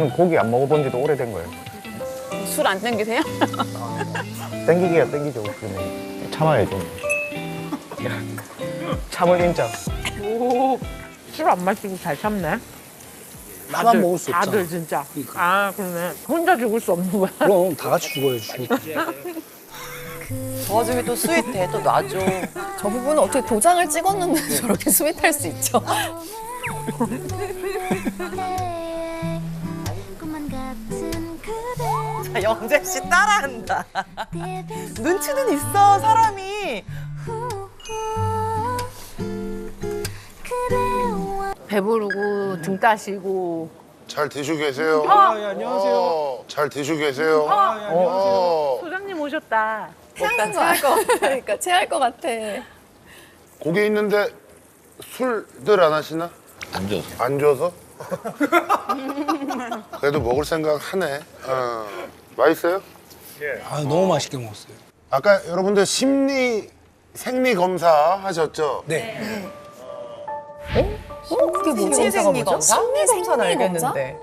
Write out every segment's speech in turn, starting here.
저는 고기 안 먹어본 지도 오래된 거예요. 술 안 땡기세요? 땡기기가 땡기죠. 그러면 참아야죠. 참을 인자. 술 안 마시고 잘 참네. 나만 먹을 수 없잖아. 다들 진짜. 그러니까. 아, 그러네. 혼자 죽을 수 없는 거야. 그럼 다 같이 죽어야지. 도와주기 또 스윗해, 또 놔줘. 저 부분은 어떻게 도장을 찍었는데 저렇게 스윗할 수 있죠? 자, 영재 씨 따라한다. 눈치는 있어, 사람이. 배부르고 등 따시고. 잘 드시고 계세요. 안녕하세요. 잘 드시고 계세요. 소장님 오셨다. 체한 거 알거 그러니까 체할 것 같아. 고기 있는데 술들 안 하시나? 안 줘서. 안 줘서? 그래도 먹을 생각 하네. 맛있어요? 아, 너무 맛있게 먹었어요. 아까 여러분들 심리 생리 검사 하셨죠? 네. 그게 뭐지? 심리생리 검사? 심리생리 검사는 검사? 알겠는데.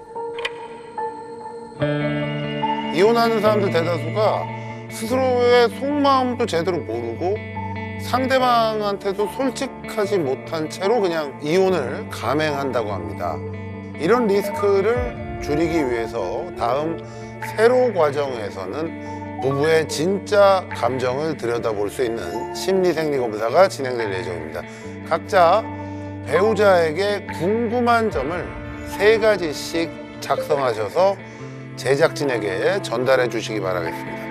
이혼하는 사람들 대다수가 스스로의 속마음도 제대로 모르고 상대방한테도 솔직하지 못한 채로 그냥 이혼을 감행한다고 합니다. 이런 리스크를 줄이기 위해서 다음 세로 과정에서는 부부의 진짜 감정을 들여다볼 수 있는 심리생리검사가 진행될 예정입니다. 각자 배우자에게 궁금한 점을 3가지씩 작성하셔서 제작진에게 전달해 주시기 바라겠습니다.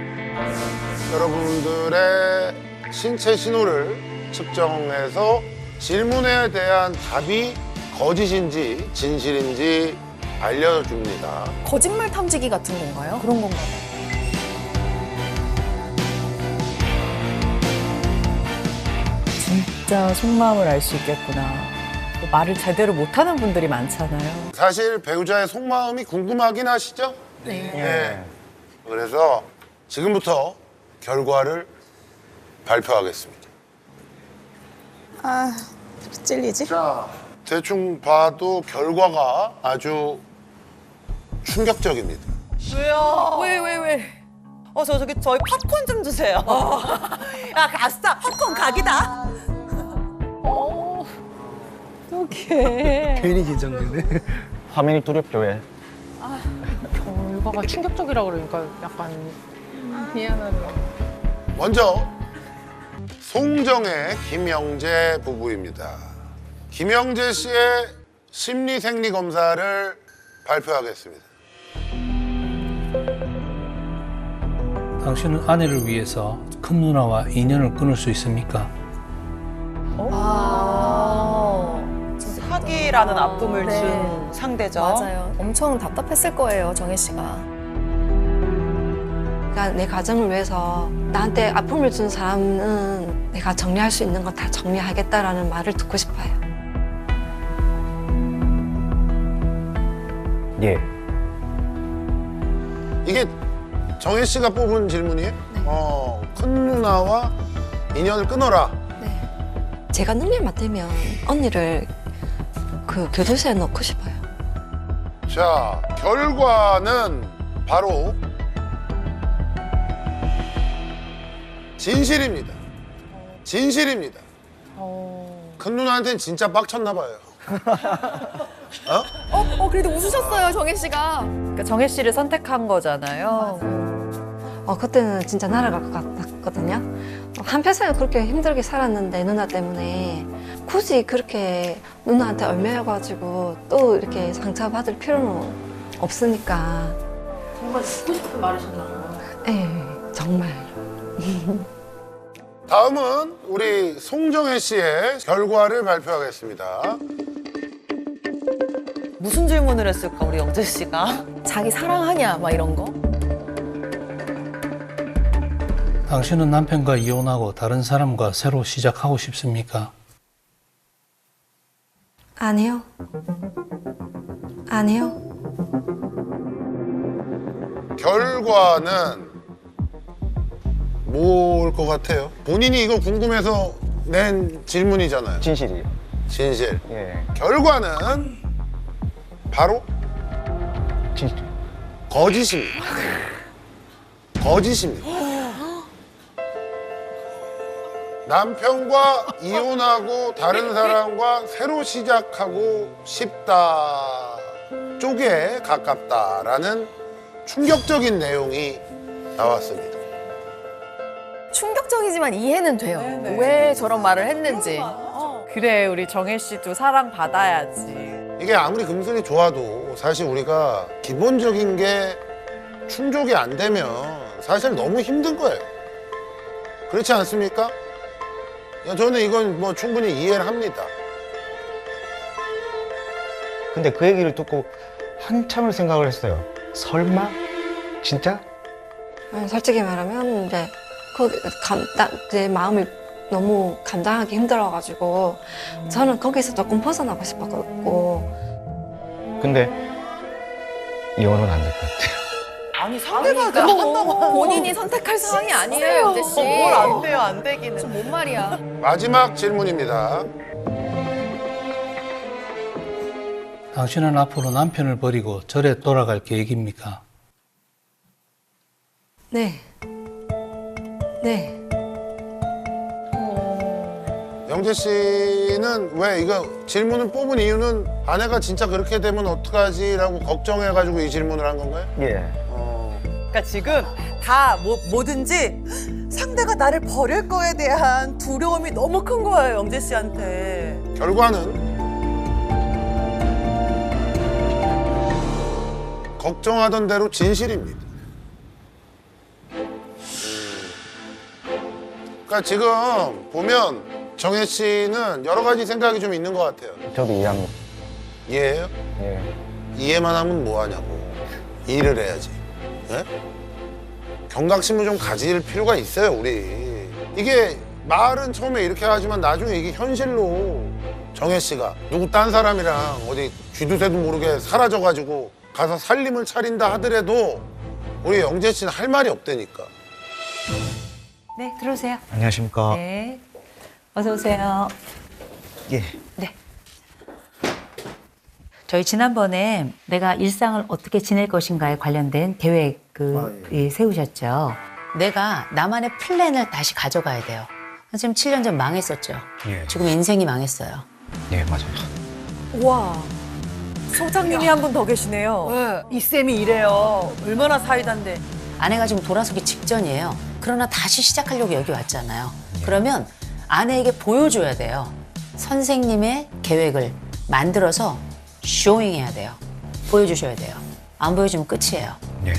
여러분들의 신체 신호를 측정해서 질문에 대한 답이 거짓인지 진실인지 알려줍니다. 거짓말 탐지기 같은 건가요? 그런 건가요? 진짜 속마음을 알 수 있겠구나. 또 말을 제대로 못하는 분들이 많잖아요. 사실 배우자의 속마음이 궁금하긴 하시죠? 네. 그래서 지금부터 결과를 발표하겠습니다. 아, 찔리지? 자, 대충 봐도 결과가 아주 충격적입니다. 왜요? 왜? 저기 저희 팝콘 좀 주세요. 야, 아싸, 팝콘 각이다. 어떡해. 괜히 긴장되네. 화면이 두렵죠, 왜? 결과가 충격적이라 그러니까 약간 미안하다. 먼저 송정의 김영재 부부입니다. 김영재 씨의 심리생리 검사를 발표하겠습니다. 당신은 아내를 위해서 큰 누나와 인연을 끊을 수 있습니까? 사기라는 아픔을 네. 준 상대죠. 맞아요. 엄청 답답했을 거예요, 정혜 씨가. 그러니까 내 가정을 위해서 나한테 아픔을 준 사람은 내가 정리할 수 있는 거 다 정리하겠다라는 말을 듣고 싶어요. 예. 이게 정혜 씨가 뽑은 질문이에요? 네. 큰 누나와 인연을 끊어라. 제가 능력 맞다면 언니를 그 교도소에 넣고 싶어요. 자, 결과는 바로 진실입니다. 진실입니다. 큰 누나한테는 진짜 빡쳤나 봐요. 그래도 웃으셨어요, 정혜 씨가. 그러니까 정혜 씨를 선택한 거잖아요. 그때는 진짜 날아갈 것 같았거든요. 한평생을 그렇게 힘들게 살았는데 누나 때문에 굳이 그렇게 누나한테 얽매여가지고 또 이렇게 상처받을 필요는 없으니까. 정말 듣고 싶은 말이셨나 봐요. 네, 정말. 다음은 우리 송정혜 씨의 결과를 발표하겠습니다. 무슨 질문을 했을까, 우리 영재 씨가? 자기 사랑하냐, 막 이런 거. 당신은 남편과 이혼하고 다른 사람과 새로 시작하고 싶습니까? 아니요. 아니요. 결과는 뭘 것 같아요? 본인이 이거 궁금해서 낸 질문이잖아요. 진실이요. 진실. 예. 결과는 바로 진짜. 거짓입니다. 거짓입니다. 남편과 이혼하고 다른 사람과 새로 시작하고 싶다 쪽에 가깝다라는 충격적인 내용이 나왔습니다. 충격적이지만 이해는 돼요. 왜 저런 말을 했는지. 그래, 우리 정혜 씨도 사랑 받아야지. 이게 아무리 금슬이 좋아도 사실 우리가 기본적인 게 충족이 안 되면 사실 너무 힘든 거예요. 그렇지 않습니까? 저는 이건 뭐 충분히 이해를 합니다. 근데 그 얘기를 듣고 한참을 생각을 했어요. 설마? 진짜? 아니, 솔직히 말하면 이제 제 마음이 너무 감당하기 힘들어가지고 저는 거기서 조금 벗어나고 싶었고. 근데 이혼은 안 될 것 같아요. 아니 상대가 그러니까 한다고 본인이 선택할 상황이 아니에요, 영재 씨. 뭘 안 돼요, 안 되기는. 뭔 말이야. 마지막 질문입니다. 당신은 앞으로 남편을 버리고 절에 돌아갈 계획입니까? 네. 네. 영재 씨는 왜 이거 질문을 뽑은 이유는 아내가 진짜 그렇게 되면 어떡하지라고 걱정해가지고 이 질문을 한 건가요? 예. 그러니까 지금 다 뭐든지 상대가 나를 버릴 거에 대한 두려움이 너무 큰 거예요, 영재 씨한테. 결과는 걱정하던 대로 진실입니다. 그러니까 지금 보면 정혜 씨는 여러 가지 생각이 좀 있는 것 같아요. 저도 이해합니다. 이해해요? 예. 이해만 하면 뭐하냐고. 일을 해야지. 예? 경각심을 좀 가질 필요가 있어요, 우리. 이게 말은 처음에 이렇게 하지만 나중에 이게 현실로 정혜 씨가 누구 딴 사람이랑 어디 쥐두새도 모르게 사라져가지고 가서 살림을 차린다 하더라도 우리 영재 씨는 할 말이 없다니까. 네, 들어오세요. 안녕하십니까. 네. 어서 오세요. 예. 네. 저희 지난번에 내가 일상을 어떻게 지낼 것인가에 관련된 계획을 세우셨죠. 내가 나만의 플랜을 다시 가져가야 돼요. 지금 7년 전 망했었죠. 예. 지금 인생이 망했어요. 예, 맞아요. 와, 소장님이 한 분 더 계시네요. 이 쌤이 이래요. 얼마나 사이다인데. 아내가 지금 돌아서기 직전이에요. 그러나 다시 시작하려고 여기 왔잖아요. 그러면 아내에게 보여줘야 돼요. 선생님의 계획을 만들어서 쇼잉해야 돼요. 보여주셔야 돼요. 안 보여주면 끝이에요. 예.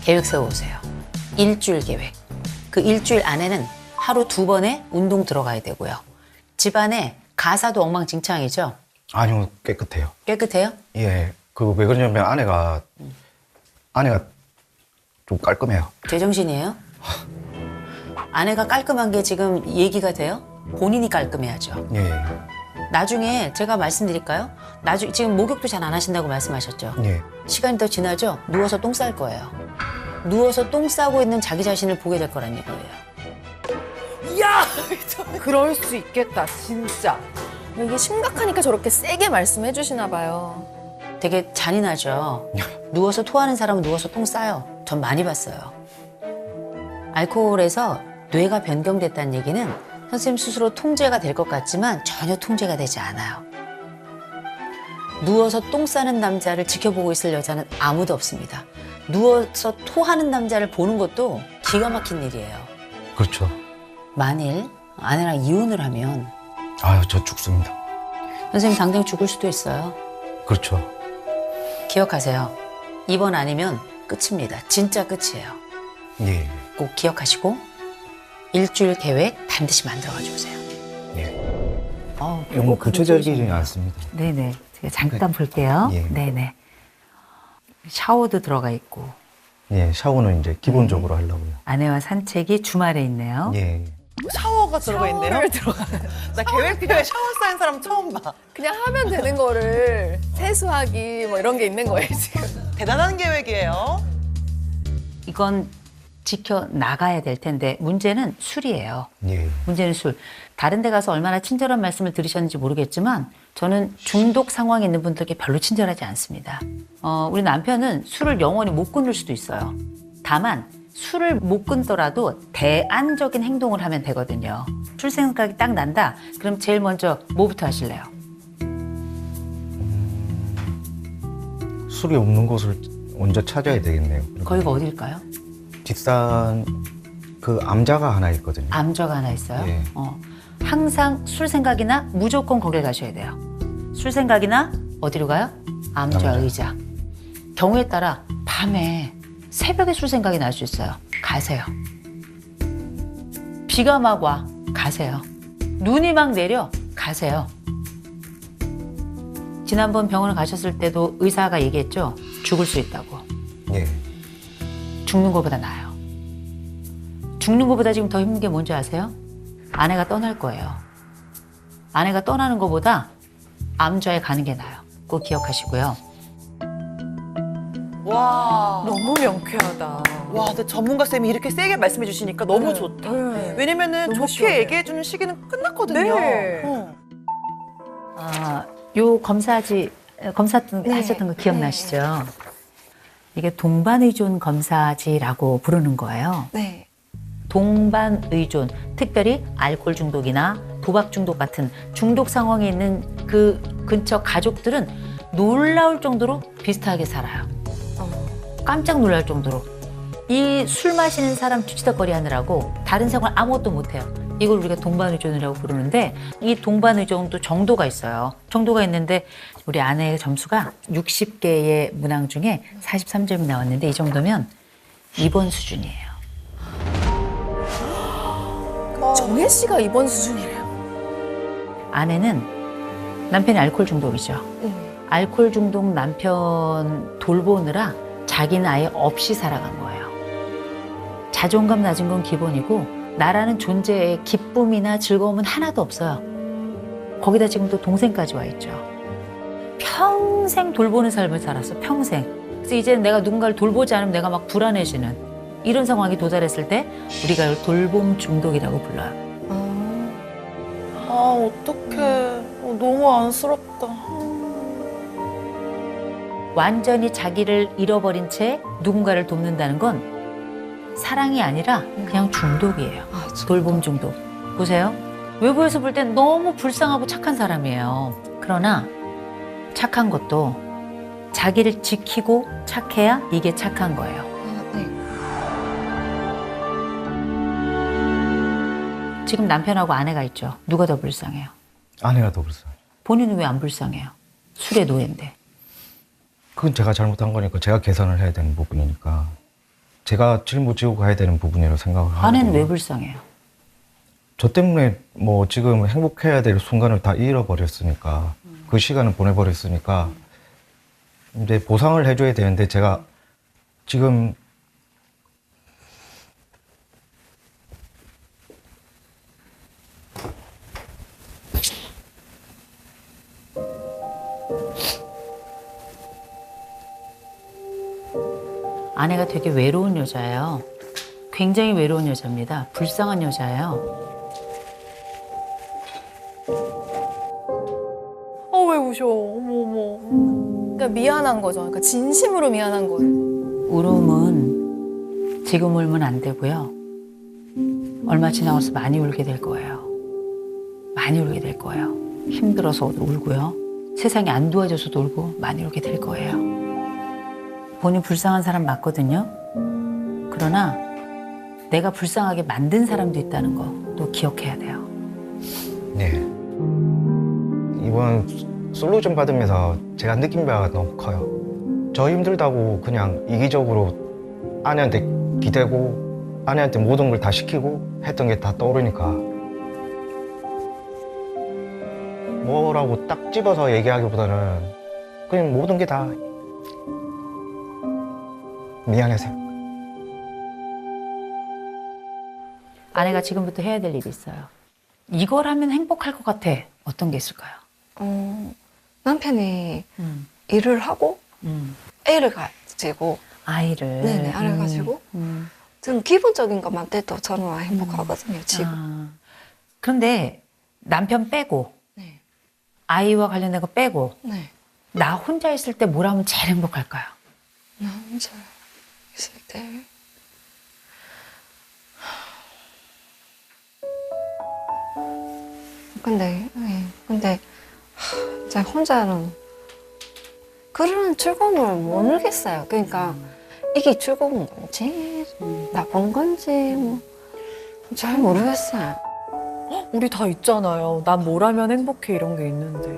계획 세워오세요. 일주일 계획. 그 일주일 안에는 하루 2번의 운동 들어가야 되고요. 집안에 가사도 엉망진창이죠? 아니요, 깨끗해요. 깨끗해요? 예. 그 왜 그러냐면 아내가 좀 깔끔해요. 제정신이에요? 아내가 깔끔한 게 지금 얘기가 돼요? 본인이 깔끔해야죠. 예. 나중에 제가 말씀드릴까요? 지금 목욕도 잘 안 하신다고 말씀하셨죠? 예. 시간이 더 지나죠? 누워서 똥 쌀 거예요. 누워서 똥 싸고 있는 자기 자신을 보게 될 거란 이거예요. 그럴 수 있겠다, 진짜. 이게 심각하니까 저렇게 세게 말씀해 주시나 봐요. 되게 잔인하죠? 누워서 토하는 사람은 누워서 똥 싸요. 전 많이 봤어요. 알코올에서 뇌가 변경됐다는 얘기는 선생님 스스로 통제가 될 것 같지만 전혀 통제가 되지 않아요. 누워서 똥 싸는 남자를 지켜보고 있을 여자는 아무도 없습니다. 누워서 토하는 남자를 보는 것도 기가 막힌 일이에요. 그렇죠. 만일 아내랑 이혼을 하면 아유, 저 죽습니다. 선생님 당장 죽을 수도 있어요. 그렇죠. 기억하세요. 이번 아니면 끝입니다. 진짜 끝이에요. 예. 꼭 기억하시고 일주일 계획 반드시 만들어가지고 오세요. 예. 너무 구체적이지 않습니다. 네네. 제가 잠깐 볼게요. 예. 네네. 샤워도 들어가 있고 예, 샤워는 이제 기본적으로 하려고요. 아내와 산책이 주말에 있네요. 예. 샤워가 들어가 있네요. 나 계획표에 샤워 쌓인 사람 처음 봐. 그냥 하면 되는 거를 세수하기 뭐 이런 게 있는 거예요, 지금. 대단한 계획이에요. 이건 지켜 나가야 될 텐데 문제는 술이에요. 예. 문제는 술. 다른 데 가서 얼마나 친절한 말씀을 들으셨는지 모르겠지만 저는 중독 상황에 있는 분들께 별로 친절하지 않습니다. 우리 남편은 술을 영원히 못 끊을 수도 있어요. 다만 술을 못 끊더라도 대안적인 행동을 하면 되거든요. 술 생각이 딱 난다. 그럼 제일 먼저 뭐부터 하실래요? 술이 없는 곳을 먼저 찾아야 되겠네요. 거기가 어딜까요? 뒷산 그 암자가 하나 있거든요. 암자가 하나 있어요. 예. 항상 술 생각이나 무조건 거길 가셔야 돼요. 술 생각이나 어디로 가요? 암자 암자. 의자. 경우에 따라 밤에 새벽에 술 생각이 날 수 있어요. 가세요. 비가 막 와. 가세요. 눈이 막 내려. 가세요. 지난번 병원을 가셨을 때도 의사가 얘기했죠. 죽을 수 있다고. 예. 죽는 것보다 나아요. 죽는 것보다 지금 더 힘든 게 뭔지 아세요? 아내가 떠날 거예요. 아내가 떠나는 것보다 암좌에 가는 게 나아요. 꼭 기억하시고요. 와. 너무 명쾌하다. 와, 근데 전문가 쌤이 이렇게 세게 말씀해 주시니까 너무 좋다. 왜냐면은 너무 좋게 시원해요. 얘기해 주는 시기는 끝났거든요. 네. 요 검사 하셨던 거 기억나시죠? 이게 동반의존 검사지라고 부르는 거예요. 네. 동반의존, 특별히 알코올 중독이나 도박 중독 같은 중독 상황에 있는 그 근처 가족들은 놀라울 정도로 비슷하게 살아요. 깜짝 놀랄 정도로. 이 술 마시는 사람 뒤치다거리 하느라고 다른 생활 아무것도 못해요. 이걸 우리가 동반의존이라고 부르는데 이 동반의존도 정도가 있어요. 정도가 있는데 우리 아내의 점수가 60개의 문항 중에 43점이 나왔는데 이 정도면 2번 수준이에요. 정혜 씨가 이번 수준이래요. 아내는 남편이 알코올 중독이죠. 알코올 중독 남편 돌보느라 자기는 아예 없이 살아간 거예요. 자존감 낮은 건 기본이고 나라는 존재의 기쁨이나 즐거움은 하나도 없어요. 거기다 지금 또 동생까지 와 있죠. 평생 돌보는 삶을 살았어. 평생. 그래서 이제 내가 누군가를 돌보지 않으면 내가 막 불안해지는 이런 상황이 도달했을 때 우리가 이걸 돌봄 중독이라고 불러요. 아, 어떡해. 너무 안쓰럽다. 완전히 자기를 잃어버린 채 누군가를 돕는다는 건 사랑이 아니라 그냥 중독이에요. 돌봄 중독. 보세요. 외부에서 볼 땐 너무 불쌍하고 착한 사람이에요. 그러나 착한 것도 자기를 지키고 착해야 이게 착한 거예요. 지금 남편하고 아내가 있죠. 누가 더 불쌍해요? 아내가 더 불쌍해요. 본인은 왜 안 불쌍해요? 술의 노예인데. 그건 제가 잘못한 거니까 제가 개선을 해야 되는 부분이니까 제가 짊어지고 가야 되는 부분이라고 생각을 하고. 아내는 왜 불쌍해요? 저 때문에 뭐 지금 행복해야 될 순간을 다 잃어버렸으니까 그 시간을 보내버렸으니까 이제 보상을 해줘야 되는데 제가 지금 아내가 되게 외로운 여자예요. 굉장히 외로운 여자입니다. 불쌍한 여자예요. 왜 우셔? 어머. 그러니까 미안한 거죠. 그러니까 진심으로 미안한 거예요. 울음은 지금 울면 안 되고요. 얼마 지나서 많이 울게 될 거예요. 많이 울게 될 거예요. 힘들어서 울고요. 세상이 안 도와줘서도 울고 많이 울게 될 거예요. 본인 불쌍한 사람 맞거든요. 그러나 내가 불쌍하게 만든 사람도 있다는 거도 기억해야 돼요. 네. 이번 솔루션 받으면서 제가 느낀 바가 너무 커요. 저 힘들다고 그냥 이기적으로 아내한테 기대고 아내한테 모든 걸 다 시키고 했던 게 다 떠오르니까 뭐라고 딱 집어서 얘기하기보다는 그냥 모든 게 다 미안해서. 아내가 지금부터 해야 될 일이 있어요. 이걸 하면 행복할 것 같아. 어떤 게 있을까요? 남편이 일을 하고 애를 가지고 아이를. 네네, 알아가지고 저는 기본적인 것만 돼도 저는 행복하거든요, 지금. 아, 그런데 남편 빼고 네. 아이와 관련된 거 빼고 네. 나 혼자 있을 때 뭘 하면 제일 행복할까요? 나 혼자 있을 때. 근데 진짜 혼자는 그런 즐거움을 모르겠어요. 그러니까 이게 즐거운 건지 나쁜 건지 뭐 잘 모르겠어요. 우리 다 있잖아요. 난 뭘 하면 행복해 이런 게 있는데.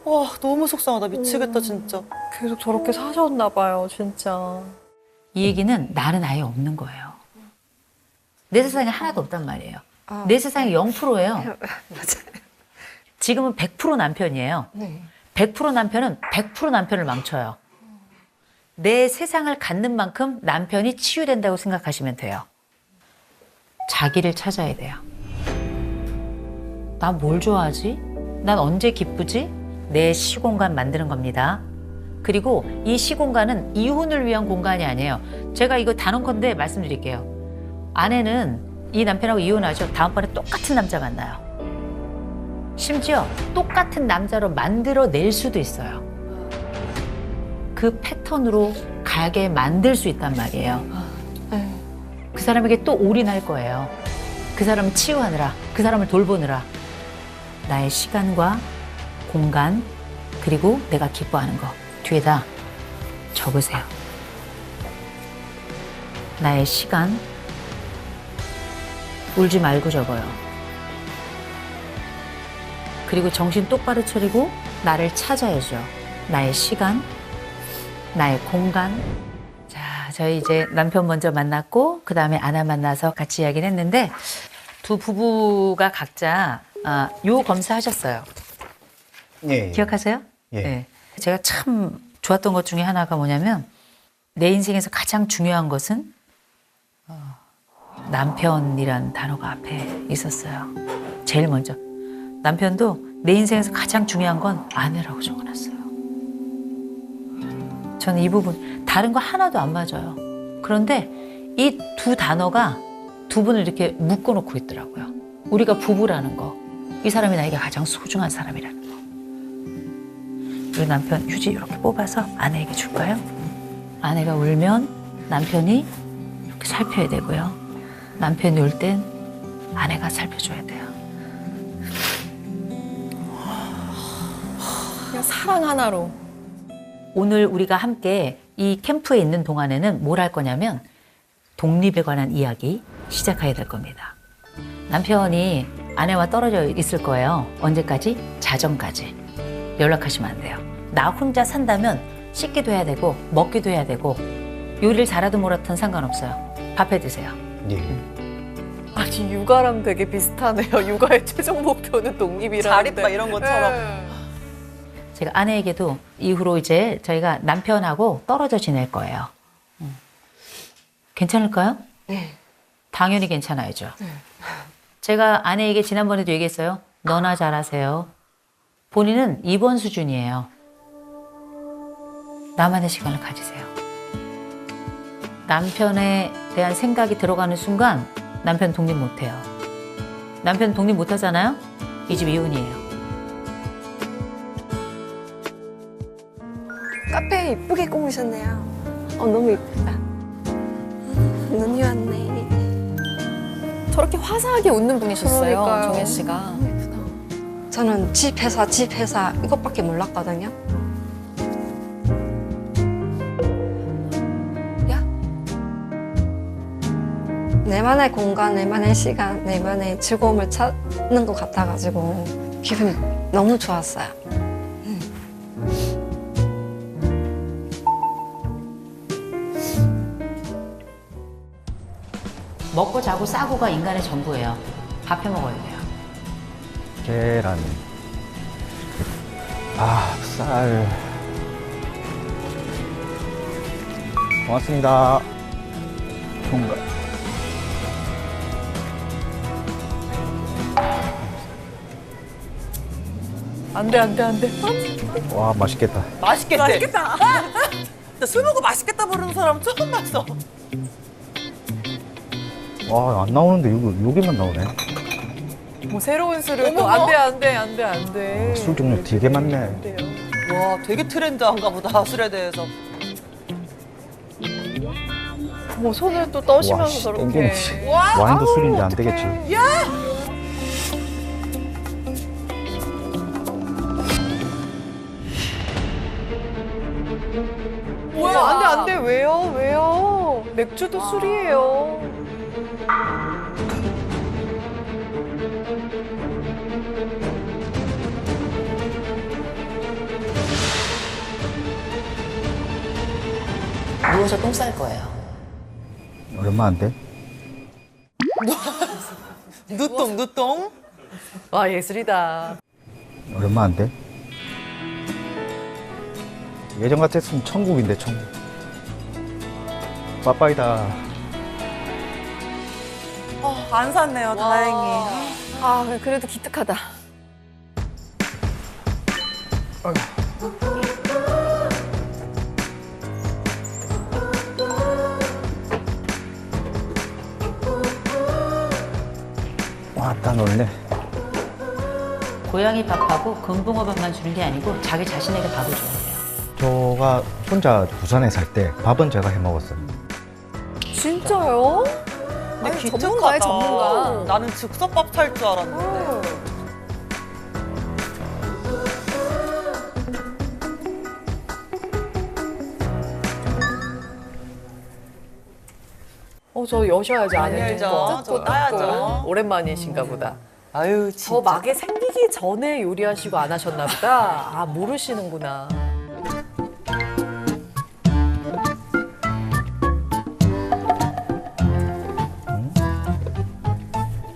와 너무 속상하다. 미치겠다 진짜. 계속 저렇게 사셨나 봐요, 진짜. 이 얘기는 나는 아예 없는 거예요. 내 세상에 하나도 없단 말이에요. 아, 내 세상에 0%예요. 맞아요. 지금은 100% 남편이에요. 네. 100% 남편은 100% 남편을 망쳐요. 내 세상을 갖는 만큼 남편이 치유된다고 생각하시면 돼요. 자기를 찾아야 돼요. 나 뭘 좋아하지? 난 언제 기쁘지? 내 시공간 만드는 겁니다. 그리고 이 시공간은 이혼을 위한 공간이 아니에요. 제가 이거 단언컨대 말씀드릴게요. 아내는 이 남편하고 이혼하죠. 다음번에 똑같은 남자 만나요. 심지어 똑같은 남자로 만들어낼 수도 있어요. 그 패턴으로 가게 만들 수 있단 말이에요. 네. 그 사람에게 또 올인할 거예요. 그 사람을 치유하느라, 그 사람을 돌보느라. 나의 시간과 공간, 그리고 내가 기뻐하는 거 뒤에다 적으세요. 나의 시간, 울지 말고 적어요. 그리고 정신 똑바로 차리고 나를 찾아야죠. 나의 시간, 나의 공간. 자, 저희 이제 남편 먼저 만났고 그 다음에 아내 만나서 같이 이야기를 했는데 두 부부가 각자 요 검사하셨어요. 예. 기억하세요? 예. 네. 제가 참 좋았던 것 중에 하나가 뭐냐면 내 인생에서 가장 중요한 것은 남편이란 단어가 앞에 있었어요. 제일 먼저. 남편도 내 인생에서 가장 중요한 건 아내라고 적어놨어요. 저는 이 부분 다른 거 하나도 안 맞아요. 그런데 이 두 단어가 두 분을 이렇게 묶어놓고 있더라고요. 우리가 부부라는 거, 이 사람이 나에게 가장 소중한 사람이라는 거. 우리 남편 휴지 이렇게 뽑아서 아내에게 줄까요? 아내가 울면 남편이 이렇게 살펴야 되고요. 남편이 울 땐 아내가 살펴줘야 돼요. 그냥 사랑 하나로. 오늘 우리가 함께 이 캠프에 있는 동안에는 뭘 할 거냐면 독립에 관한 이야기 시작하게 될 겁니다. 남편이 아내와 떨어져 있을 거예요. 언제까지? 자정까지. 연락하시면 안 돼요. 나 혼자 산다면 씻기도 해야 되고 먹기도 해야 되고 요리를 잘하든 못하든 상관없어요. 밥 해 드세요. 예. 아니, 육아랑 되게 비슷하네요. 육아의 최종 목표는 독립이라는데. 자립바 이런 것처럼. 네. 제가 아내에게도 이후로 이제 저희가 남편하고 떨어져 지낼 거예요. 괜찮을까요? 네. 당연히 괜찮아야죠. 제가 아내에게 지난번에도 얘기했어요. 너나 잘하세요. 본인은 입원 수준이에요. 나만의 시간을 가지세요. 남편에 대한 생각이 들어가는 순간 남편 독립 못해요. 남편 독립 못하잖아요? 이 집 이혼이에요. 카페 이쁘게 꾸미셨네요. 너무 이쁘다. 눈이 왔네. 저렇게 화사하게 웃는 분이셨어요, 그러니까요. 정혜 씨가. 저는 집 회사 이것밖에 몰랐거든요. 야, 내만의 공간, 내만의 시간, 내만의 즐거움을 찾는 것 같아가지고 기분이 너무 좋았어요. 먹고 자고 싸고가 인간의 전부예요. 밥 해 먹어야 돼요. 계란. 쌀. 고맙습니다. 총각. 안 돼, 안 돼, 안 돼. 와, 맛있겠다. 맛있겠대. 맛있겠다. 술 먹고 맛있겠다 부르는 사람 처음 봤어. 안 나오는데 여기만 나오네. 뭐 새로운 술을 또 안 돼, 안 돼, 안 돼, 안 돼. 술 종류 되게 많네. 안 돼요. 와, 되게 트렌드한가 보다, 술에 대해서. 뭐 손을 또 떠시면서 씨, 저렇게. 땡기네. 와인도 술인데 안 되겠지. 뭐야? 안 돼, 안 돼. 왜요? 왜요? 맥주도 술이에요. 누워서 똥 쌀 거예요. 얼마 안 돼? 누똥. 와, 예술이다. 얼마 안 돼? 예전 같았으면 천국인데 천국. 빠빠이다. 안 샀네요, 다행히. 아, 그래도 기특하다. 왔다 놀네. 고양이 밥하고 금붕어 밥만 주는 게 아니고 자기 자신에게 밥을 줘야 돼요. 저가 혼자 부산에 살 때 밥은 제가 해 먹었어요. 진짜요? 아니, 전문가예요, 전문가. 나는 즉석밥 살 줄 알았는데. 저 여셔야죠, 많이 안에. 알죠. 저 따야죠. 오랜만이신가 보다. 아유, 저 진짜. 막에 생기기 전에 요리하시고 안 하셨나 보다. 아, 모르시는구나.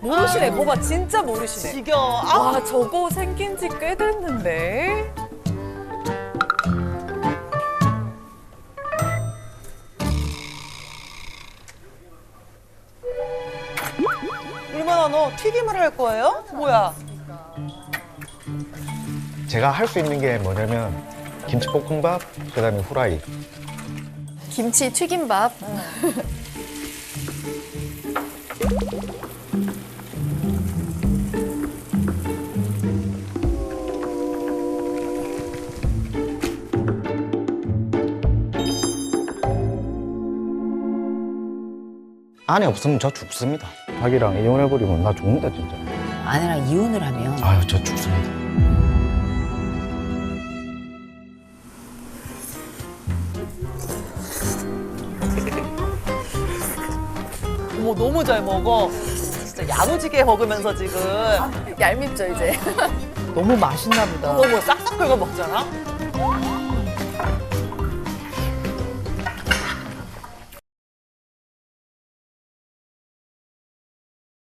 모르시네. 거봐, 진짜 모르시네. 지겨워. 와, 저거 생긴 지 꽤 됐는데. 얼마나 너 튀김을 할 거예요? 뭐야? 제가 할 수 있는 게 뭐냐면 김치볶음밥, 그다음에 후라이. 김치 튀김밥. 안에 없으면 저 죽습니다. 자기랑 이혼해버리면 나 죽는다 진짜. 아내랑 이혼을 하면 아유 저 죽습니다. 어머, 너무 잘 먹어. 진짜 야무지게 먹으면서 지금. 얄밉죠, 이제. 너무 맛있나 보다. 어머, 싹싹 긁어 먹잖아?